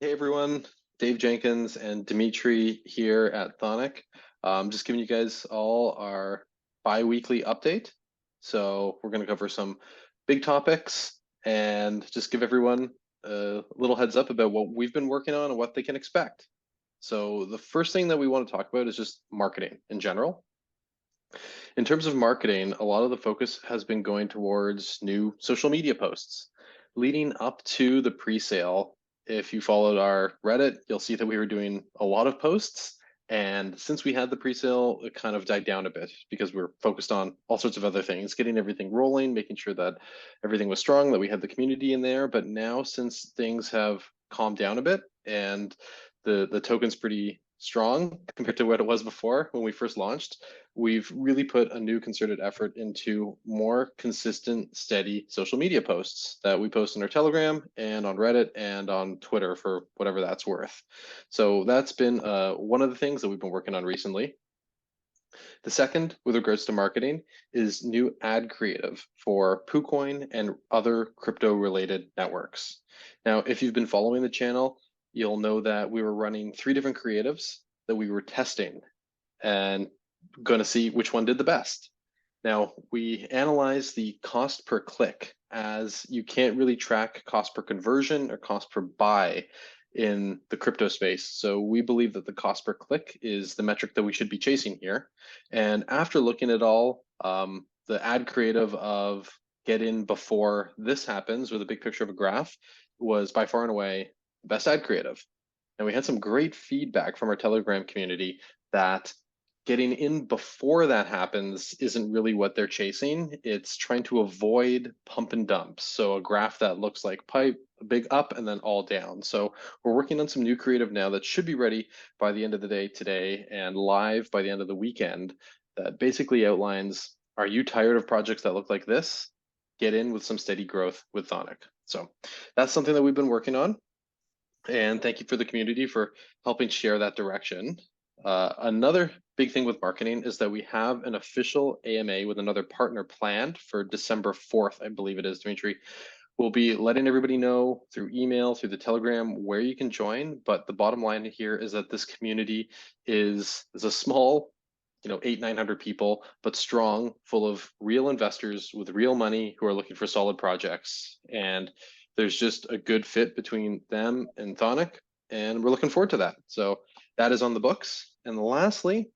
Hey everyone, Dave Jenkins and Demetri here at Thonic. Just giving you guys all our bi-weekly update. So we're going to cover some big topics and just give everyone a little heads up about what we've been working on and what they can expect. So the first thing that we want to talk about is just marketing in general. In terms of marketing, a lot of the focus has been going towards new social media posts. Leading up to the pre-sale, if you followed our Reddit, you'll see that we were doing a lot of posts. And since we had the pre-sale, it kind of died down a bit because we are focused on all sorts of other things, getting everything rolling, making sure that everything was strong, that we had the community in there. But now, since things have calmed down a bit and the token's pretty strong compared to what it was before when we first launched, we've really put a new concerted effort into more consistent, steady social media posts that we post on our Telegram and on Reddit and on Twitter for whatever that's worth. So that's been one of the things that we've been working on recently. The second, with regards to marketing, is new ad creative for KuCoin and other crypto-related networks. Now, if you've been following the channel, you'll know that we were running 3 different creatives that we were testing and going to see which one did the best. Now, we analyze the cost per click, as you can't really track cost per conversion or cost per buy in the crypto space. So we believe that the cost per click is the metric that we should be chasing here. And after looking at all, the ad creative of get in before this happens with a big picture of a graph was by far and away the best ad creative. And we had some great feedback from our Telegram community that getting in before that happens isn't really what they're chasing. It's trying to avoid pump and dumps. So a graph that looks like pipe, a big up and then all down. So we're working on some new creative now that should be ready by the end of the day today and live by the end of the weekend that basically outlines, are you tired of projects that look like this? Get in with some steady growth with Thonic. So that's something that we've been working on. And thank you for the community for helping share that direction. Another big thing with marketing is that we have an official AMA with another partner planned for December 4th, I believe it is, Dimitri. We'll be letting everybody know through email, through the Telegram, where you can join. But the bottom line here is that this community is a small, 800-900 people, but strong, full of real investors with real money who are looking for solid projects. And there's just a good fit between them and Thonic, and we're looking forward to that. So that is on the books. And lastly,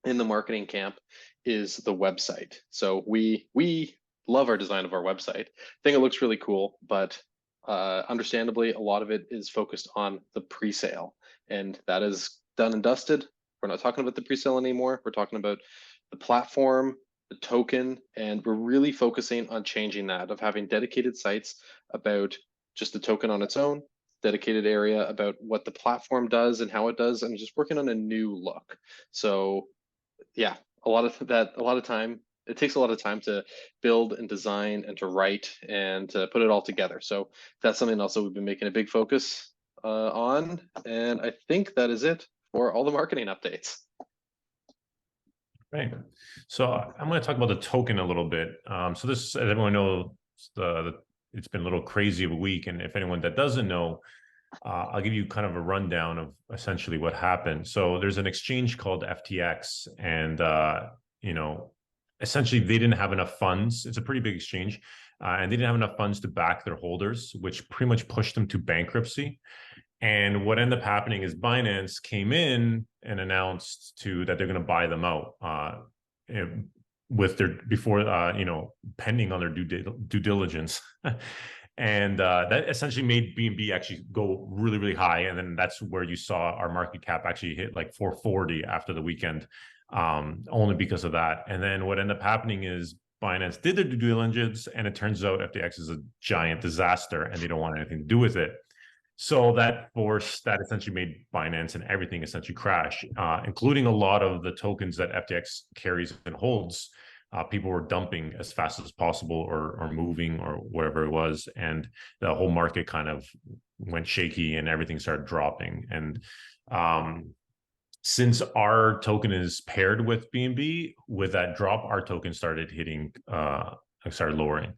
in the marketing camp is the website. So we love our design of our website. I think it looks really cool, but understandably, a lot of it is focused on the pre-sale, and that is done and dusted. We're not talking about the pre-sale anymore. We're talking about the platform, the token, and we're really focusing on changing that, of having dedicated sites about just the token on its own, dedicated area about what the platform does and how it does, and just working on a new look. So yeah, a lot of time. It takes a lot of time to build and design and to write and to put it all together. So that's something else that we've been making a big focus on. And I think that is it for all the marketing updates. Right. So I'm going to talk about the token a little bit. So this, as everyone knows, it's been a little crazy of a week. And if anyone that doesn't know, I'll give you kind of a rundown of essentially what happened. So there's an exchange called FTX, and essentially they didn't have enough funds. It's a pretty big exchange, and they didn't have enough funds to back their holders, which pretty much pushed them to bankruptcy. And what ended up happening is Binance came in and announced that they're going to buy them out with their pending on their due diligence. And that essentially made BNB actually go really, really high. And then that's where you saw our market cap actually hit like 440 after the weekend, only because of that. And then what ended up happening is Binance did their due diligence, and it turns out FTX is a giant disaster and they don't want anything to do with it. So that essentially made Binance and everything essentially crash, including a lot of the tokens that FTX carries and holds. People were dumping as fast as possible or moving or whatever it was. And the whole market kind of went shaky and everything started dropping. And since our token is paired with BNB, with that drop, our token started lowering.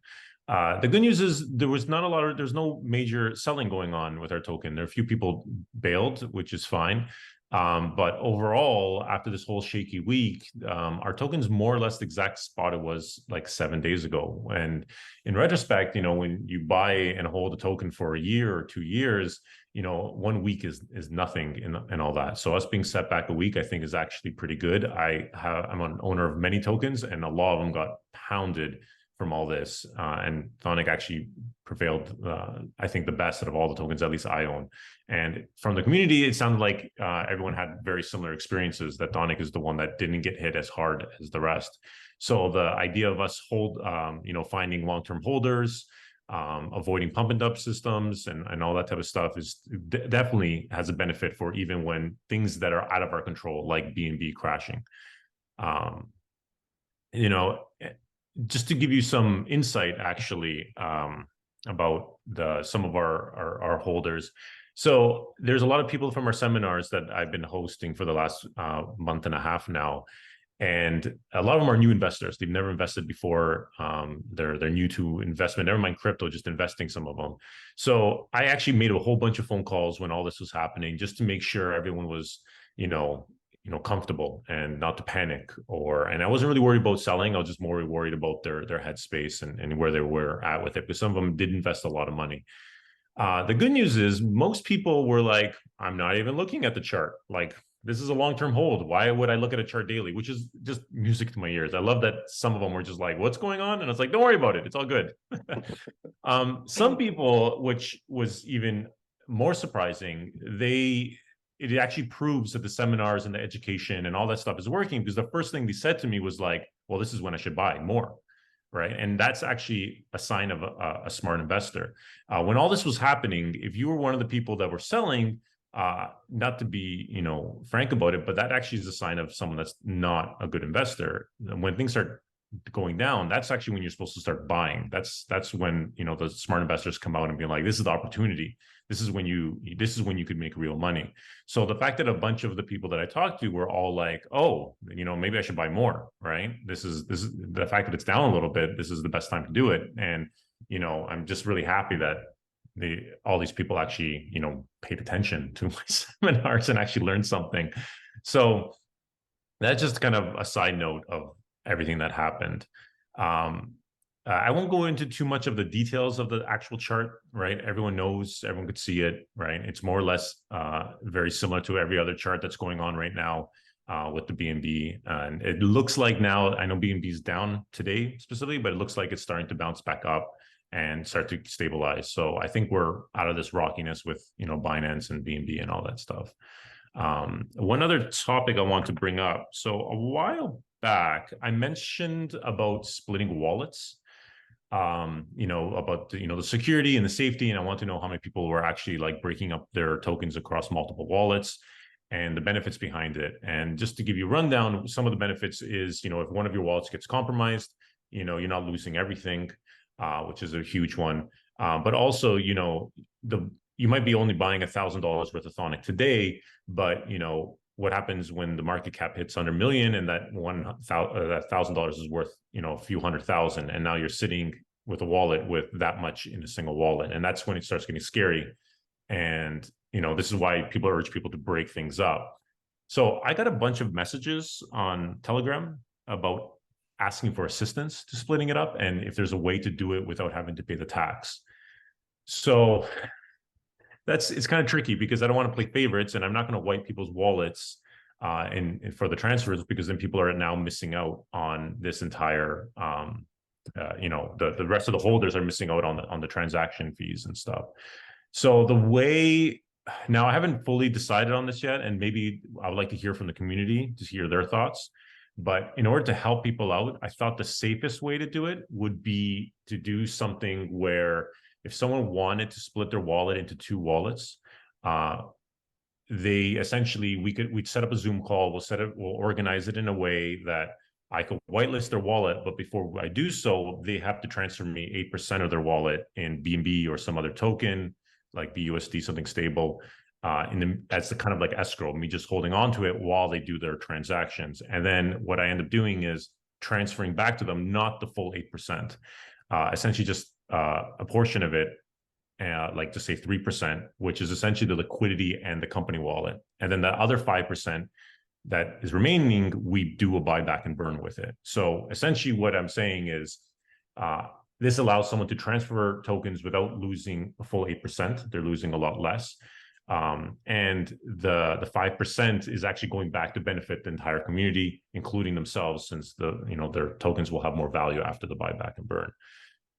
The good news is there's no major selling going on with our token. There are a few people bailed, which is fine. But overall, after this whole shaky week, our token's more or less the exact spot it was like 7 days ago. And in retrospect, when you buy and hold a token for a year or 2 years, 1 week is nothing in all that. So us being set back a week, I think, is actually pretty good. I'm an owner of many tokens, and a lot of them got pounded from all this. And Thonic actually prevailed, I think, the best out of all the tokens, at least I own. And from the community, it sounded like everyone had very similar experiences, that Thonic is the one that didn't get hit as hard as the rest. So the idea of us finding long-term holders, avoiding pump and dump systems and all that type of stuff is definitely has a benefit for even when things that are out of our control, like BNB crashing. Um, you know, just to give you some insight, actually, about some of our holders. So there's a lot of people from our seminars that I've been hosting for the last month and a half now, and a lot of them are new investors. They've never invested before. They're new to investment. Never mind crypto, just investing, some of them. So I actually made a whole bunch of phone calls when all this was happening, just to make sure everyone was, comfortable and not to panic. And I wasn't really worried about selling. I was just more worried about their headspace and where they were at with it, because some of them did invest a lot of money. The good news is most people were like, I'm not even looking at the chart. Like, this is a long-term hold. Why would I look at a chart daily? Which is just music to my ears. I love that some of them were just like, what's going on? And it's like, don't worry about it. It's all good. Some people, which was even more surprising, it actually proves that the seminars and the education and all that stuff is working, because the first thing they said to me was like, well, this is when I should buy more. Right. And that's actually a sign of a smart investor. When all this was happening, if you were one of the people that were selling, not to be, frank about it, but that actually is a sign of someone that's not a good investor. When things start going down, that's actually when you're supposed to start buying. That's when, the smart investors come out and be like, this is the opportunity. This is when you could make real money. So the fact that a bunch of the people that I talked to were all like, oh, maybe I should buy more, right? This is the fact that it's down a little bit. This is the best time to do it. And, I'm just really happy that all these people actually, paid attention to my seminars and actually learned something. So that's just kind of a side note of everything that happened. I won't go into too much of the details of the actual chart, right? Everyone knows, everyone could see it, right? It's more or less very similar to every other chart that's going on right now with the BNB. And it looks like now, I know BNB is down today specifically, but it looks like it's starting to bounce back up and start to stabilize. So I think we're out of this rockiness with, Binance and BNB and all that stuff. One other topic I want to bring up. So a while back, I mentioned about splitting wallets, about the security and the safety, and I want to know how many people were actually like breaking up their tokens across multiple wallets and the benefits behind it. And just to give you a rundown, some of the benefits is, if one of your wallets gets compromised, you're not losing everything, which is a huge one. But also, you might be only buying $1,000 worth of Thonic today, but what happens when the market cap hits under $1 million and that $1,000 is worth, a few $100,000, and now you're sitting with a wallet with that much in a single wallet. And that's when it starts getting scary. And, this is why people urge people to break things up. So I got a bunch of messages on Telegram about asking for assistance to splitting it up, and if there's a way to do it without having to pay the tax. So it's kind of tricky, because I don't want to play favorites, and I'm not going to wipe people's wallets and for the transfers, because then people are now missing out on this entire, the rest of the holders are missing out on the transaction fees and stuff. So now I haven't fully decided on this yet, and maybe I would like to hear from the community to hear their thoughts. But in order to help people out, I thought the safest way to do it would be to do something where, if someone wanted to split their wallet into two wallets, we'd set up a Zoom call. We'll organize it in a way that I could whitelist their wallet, but before I do so, they have to transfer me 8% of their wallet in BNB or some other token like BUSD, something stable. That's the kind of like escrow, me just holding on to it while they do their transactions. And then what I end up doing is transferring back to them, not the full 8%. Essentially just a portion of it, like to say 3%, which is essentially the liquidity and the company wallet. And then the other 5% that is remaining, we do a buyback and burn with it. So essentially what I'm saying is this allows someone to transfer tokens without losing a full 8%. They're losing a lot less. And the 5% is actually going back to benefit the entire community, including themselves, since their tokens will have more value after the buyback and burn.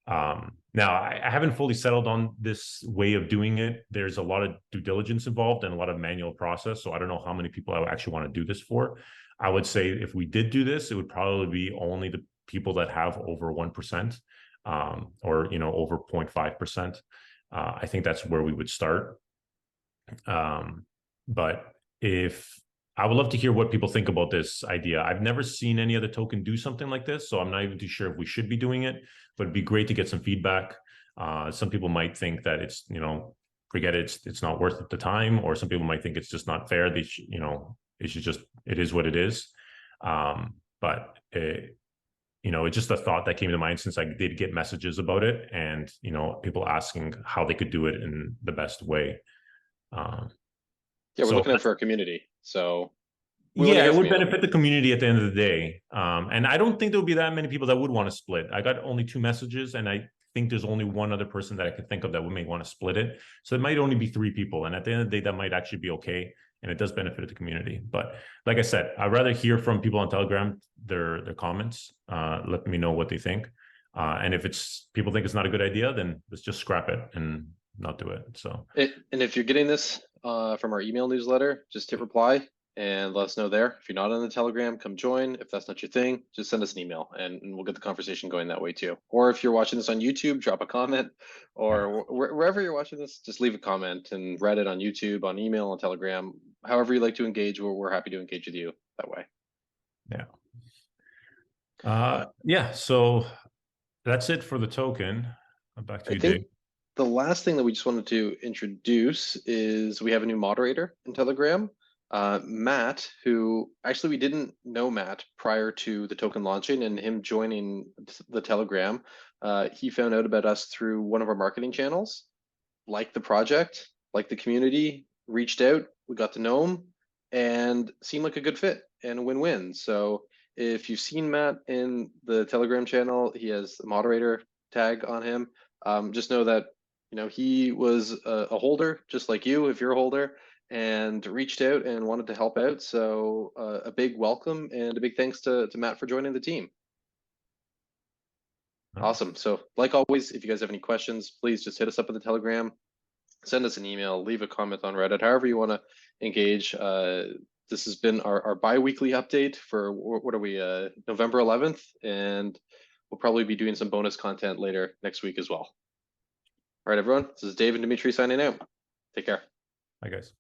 Now, I haven't fully settled on this way of doing it. There's a lot of due diligence involved and a lot of manual process. So I don't know how many people I would actually want to do this for. I would say if we did do this, it would probably be only the people that have over 1%, or over 0.5%. I think that's where we would start. But if I would love to hear what people think about this idea. I've never seen any other token do something like this, so I'm not even too sure if we should be doing it, but it'd be great to get some feedback. Some people might think that it's, forget it, it's not worth it the time, or some people might think it's just not fair. It is what it is. But it's just a thought that came to mind since I did get messages about it, and people asking how they could do it in the best way. Yeah, we're So looking out for our community. So yeah, it would benefit the community at the end of the day. And I don't think there would be that many people that would want to split. I got only 2 messages, and I think there's only one other person that I could think of that may want to split it. So it might only be 3 people. And at the end of the day, that might actually be okay. And it does benefit the community. But like I said, I'd rather hear from people on Telegram, their comments. Let me know what they think. And if people think it's not a good idea, then let's just scrap it and not do it. So and if you're getting this from our email newsletter, just hit reply and let us know there. If you're not on the Telegram, come join. If that's not your thing, just send us an email and we'll get the conversation going that way too. Or if you're watching this on YouTube, drop a comment, or wherever you're watching this, just leave a comment, and Reddit, on YouTube, on email, on Telegram, however you like to engage, we're happy to engage with you that way. Yeah. So that's it for the token. Back to you, Dave. The last thing that we just wanted to introduce is we have a new moderator in Telegram, Matt, who actually we didn't know Matt prior to the token launching and him joining the Telegram. He found out about us through one of our marketing channels, liked the project, liked the community, reached out, we got to know him, and seemed like a good fit and a win-win. So if you've seen Matt in the Telegram channel, he has the moderator tag on him. Just know that he was a holder just like you, if you're a holder, and reached out and wanted to help out. So a big welcome and a big thanks to Matt for joining the team. Awesome. So like always, if you guys have any questions, please just hit us up in the Telegram, send us an email, leave a comment on Reddit, however you want to engage. This has been our bi-weekly update for, what are we, November 11th, and we'll probably be doing some bonus content later next week as well. All right, everyone, this is Dave and Demetri signing out. Take care. Bye, guys.